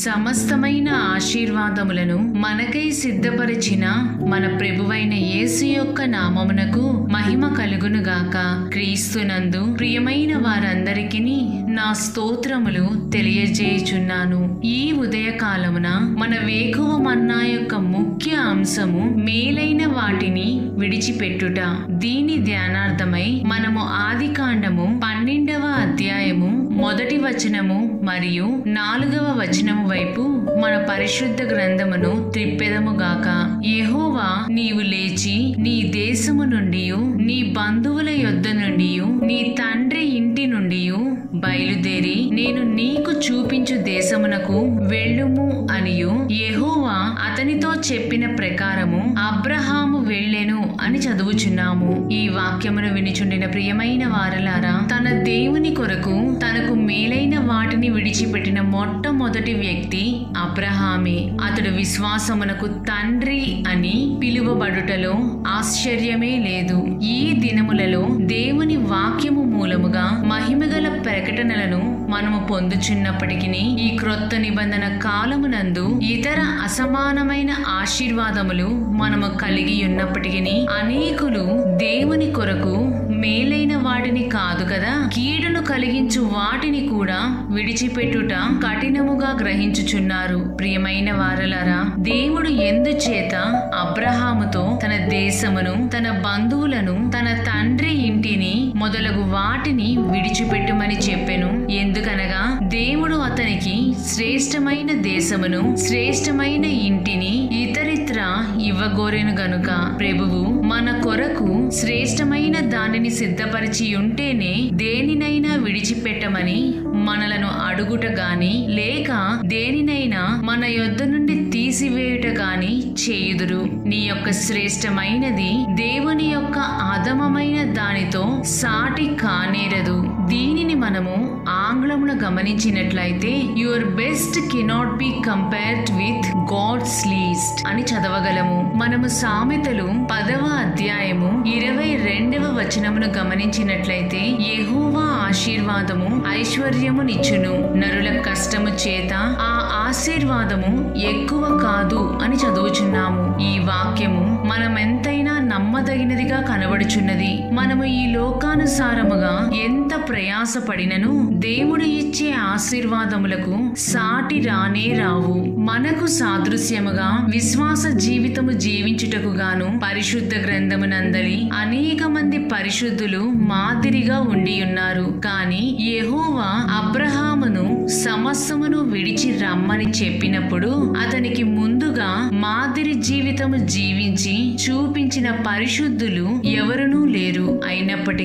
సమస్తమైన ఆశీర్వాదములను మనకై సిద్ధపరిచిన మన ప్రభువైన యేసు యొక్క నామమునకు మహిమ కలుగునుగాక. క్రీస్తునందు ప్రియమైన వారందరికీ నా స్తోత్రములు తెలియజేయుచున్నాను. ఈ ఉదయకాలమున మన వేకువ మన్నా యొక్క ముఖ్య అంశము మేలైన వాటిని విడిచిపెట్టుట. దీని ధ్యానార్థమై మనము ఆదికాండము 12వ అధ్యాయము 1వ వచనము మరియు 4వ వచనము వైపు మన పరిశుద్ధ గ్రంథమును త్రిప్పెదముగాక. యెహోవా, నీవు లేచి నీ దేశము నుండి, నీ బంధువుల యొద్ద నుండి, నీ తండ్రి ఇంటి నుండి బయలుదేరి నేను నీకు చూపించు దేశమునకు వెళ్ళుము అనియు యెహోవా అతనితో చెప్పిన ప్రకారము అబ్రహాము వెళ్ళెను అని చదువుచున్నాము. ఈ వాక్యమును వినిచుండిన ప్రియమైన వారలారా, తన దేవుని కొరకు తనకు మేలైన వాటిని విడిచిపెట్టిన మొట్టమొదటి వ్యక్తి అబ్రహామే. అతడు విశ్వాసమునకు తండ్రి అని పిలువబడుటలో ఆశ్చర్యమే లేదు. ఈ దినములలో దేవుని వాక్యము మూలముగా మహిమగల ప్రకటనలను మనము పొందుచున్నప్పటికీ ఈ క్రొత్త నిబంధన కాలమునందు ఇతర అసమానమైన ఆశీర్వాదములు మనము కలిగి ఉన్నప్పటికీ అనేకులు దేవుని కొరకు మేలైన వాటిని కాదు కదా, కీడును కలిగించు వాటిని కూడా విడిచిపెట్టుట కఠినముగా గ్రహించుచున్నారు. ప్రియమైన వారలారా, దేవుడు ఎందుచేత అబ్రహాముతో తన దేశమును, తన బంధువులను, తన తండ్రి ఇంటిని మొదలగు వాటిని విడిచిపెట్టుమని చెప్పెను? ఎందుకనగా దేవుడు అతనికి శ్రేష్టమైన దేశమును, శ్రేష్టమైన ఇంటిని ఇతరిత్ర ఇవ్వగోరెను గనుక. ప్రభువు మన కొరకు శ్రేష్టమైన దానిని సిద్ధపరిచి ఉంటేనే దేనినైనా విడిచిపెట్టమని మనలను అడుగుట గాని, లేక దేనినైనా మన యొద్ద నుండి తీసివేయుట గాని చేయుదురు. నీ యొక్క శ్రేష్టమైనది దేవుని యొక్క అధమమైన దానితో సాటి కానేరదు. దీనిని మనము ఆంగ్లమున గమనించినట్లయితే your best cannot be compared with God's least అని చదవగలము. మనము సామెతలు 10వ అధ్యాయము 22వ వచనమును గమనించినట్లయితే యెహోవా ఆశీర్వాదము ఐశ్వర్యమునిచ్చును, నరుల కష్టము చేత ఆ ఆశీర్వాదము ఎక్కువ కాదు అని చదువుచున్నాము. ఈ వాక్యము మనమెంతైనా నమ్మదగినదిగా కనబడుచున్నది. మనము ఈ లోకానుసారముగా ఎంత ప్రయాసపడినను దేవుడు ఇచ్చే ఆశీర్వాదములకు సాటి రానే రావు. మనకు సాదృశ్యముగా విశ్వాస జీవితము జీవించుటకు గాను పరిశుద్ధ గ్రంథమునందలి అనేక మంది పరిశుద్ధులు మాదిరిగా ఉండి ఉన్నారు. కాని యెహోవా అబ్రహామును సమస్తమును విడిచి రమ్మని చెప్పినప్పుడు అతనికి ముందుగా మాదిరి జీవితము జీవించి చూపించిన పరిశుద్ధులు ఎవరునూ లేరు. అయినప్పటికీ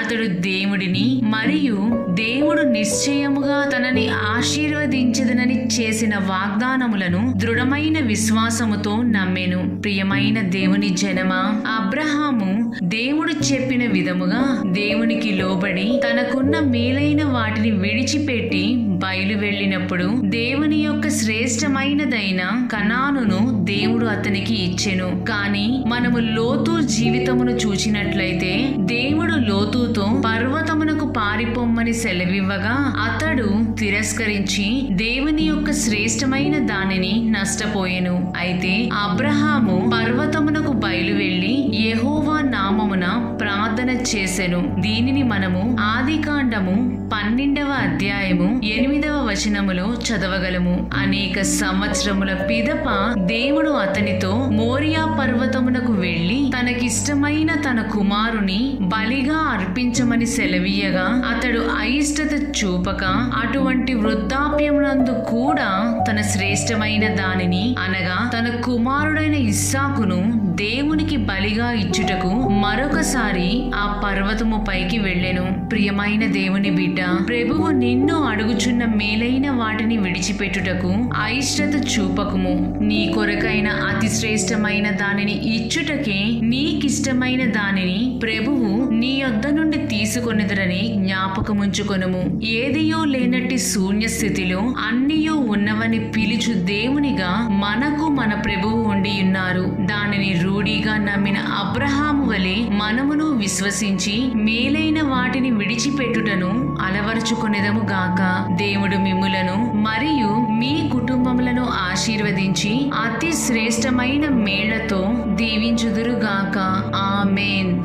అతడు దేవుడిని మరియు దేవుడు నిశ్చయముగా తనని ఆశీర్వదించదనని చేసిన వాగ్దానములను దృఢమైన విశ్వాసముతో నమ్మెను. ప్రియమైన దేవుని జనమా, అబ్రహాము దేవుడు చెప్పిన విధముగా దేవునికి లోబడి తనకున్న మేలైన వాటిని విడిచిపెట్టి బయలు వెళ్ళినప్పుడు దేవుని యొక్క శ్రేష్టమైనదైన కనానును దేవుడు అతనికి ఇచ్చెను. కాని మనము లోతు జీవితమును చూచినట్లయితే దేవుడు లోతుతో పర్వతమునకు పారిపోమ్మని సెలవివ్వగా అతడు తిరస్కరించి దేవుని యొక్క శ్రేష్టమైన దానిని నష్టపోయెను. అయితే అబ్రహాము పర్వతమునకు బయలు వెళ్లి యెహోవా నామమున ప్రార్థన చేసెను. దీనిని మనము ఆదికాండము 12వ అధ్యాయము 8వ వచనములో చదవగలము. అనేక సంవత్సరముల పిదప దేవుడు అతనితో మోరియా పర్వతమునకు వెళ్లి తనకిష్టమైన తన కుమారుని బలిగా అర్పించమని సెలవీయగా అతడు అయిష్టత చూపక అటువంటి వృద్ధాప్యమునందు కూడా తన శ్రేష్టమైన దానిని అనగా తన కుమారుడైన ఇస్సాకును దేవునికి బలిగా ఇచ్చుటకు మరొకసారి ఆ పర్వతము పైకి వెళ్ళెను. ప్రియమైన దేవుని బిడ్డ, ప్రభువు నిన్ను అడుగుచున్న మేలైన వాటిని విడిచిపెట్టుటకు అయిష్టత చూపకుము. నీ కొరకైన అతి శ్రేష్టమైన దానిని ఇచ్చుటకే నీకిష్టమైన దానిని ప్రభువు నీ యొద్ద నుండి తీసుకొనిదరని జ్ఞాపకముంచుకొనుము. ఏదియో లేనట్టి శూన్య స్థితిలో అన్నియో ఉన్నవని పిలుచు దేవునిగా మనకు మన ప్రభువు ఉండి ఉన్నారు. దానిని రూఢిగా నమ్మిన అబ్రహాము వలె మనమును విశ్వసించి మేలైన వాటిని విడిచిపెట్టుటను అలవరుచుకొనెదము గాక. దేవుడు మిమ్ములను మరియు మీ కుటుంబములను ఆశీర్వదించి అతి శ్రేష్టమైన మేళ్లతో దీవించుదురుగాక. ఆమేన్.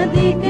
అధిక